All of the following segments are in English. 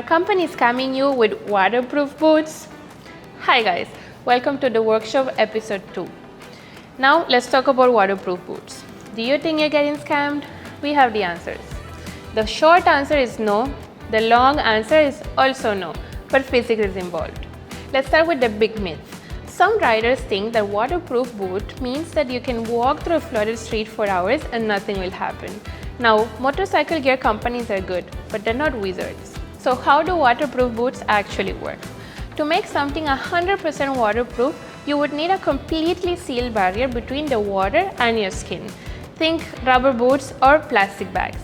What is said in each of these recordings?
Are companies scamming you with waterproof boots? Hi guys, welcome to the workshop episode 2. Now let's talk about waterproof boots. Do you think you're getting scammed? We have the answers. The short answer is no, the long answer is also no, but physics is involved. Let's start with the big myth. Some riders think that waterproof boot means that you can walk through a flooded street for hours and nothing will happen. Now, motorcycle gear companies are good, but they're not wizards. So how do waterproof boots actually work? To make something 100% waterproof, you would need a completely sealed barrier between the water and your skin. Think rubber boots or plastic bags.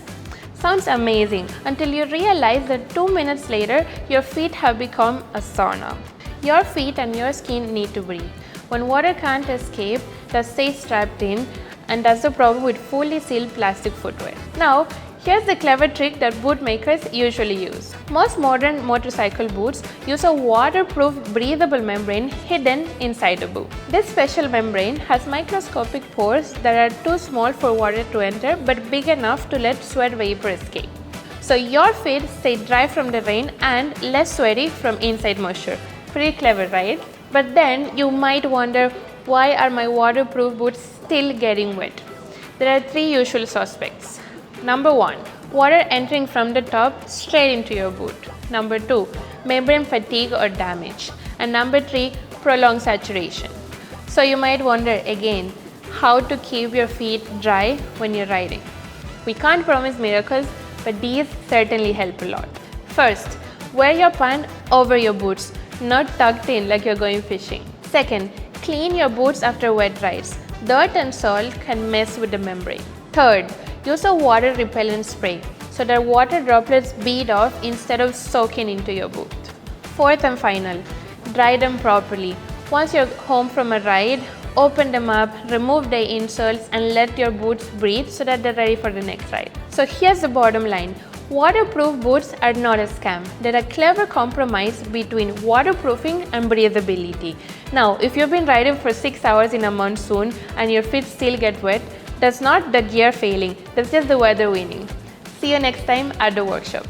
Sounds amazing until you realize that 2 minutes later, your feet have become a sauna. Your feet and your skin need to breathe. When water can't escape, that stays trapped in, and that's the problem with fully sealed plastic footwear. Now, here's the clever trick that boot makers usually use. Most modern motorcycle boots use a waterproof breathable membrane hidden inside the boot. This special membrane has microscopic pores that are too small for water to enter but big enough to let sweat vapor escape. So your feet stay dry from the rain and less sweaty from inside moisture. Pretty clever, right? But then you might wonder, why are my waterproof boots still getting wet? There are 3 usual suspects. Number 1, water entering from the top straight into your boot. Number 2, membrane fatigue or damage. And number 3, prolonged saturation. So you might wonder again, how to keep your feet dry when you're riding. We can't promise miracles, but these certainly help a lot. First, wear your pant over your boots, not tucked in like you're going fishing. Second, clean your boots after wet rides. Dirt and salt can mess with the membrane. Third, use a water repellent spray so that water droplets bead off instead of soaking into your boot. Fourth and final, dry them properly. Once you're home from a ride, open them up, remove the insoles and let your boots breathe so that they're ready for the next ride. So here's the bottom line. Waterproof boots are not a scam. They're a clever compromise between waterproofing and breathability. Now, if you've been riding for 6 hours in a monsoon and your feet still get wet, that's not the gear failing, that's just the weather winning. See you next time at the workshop.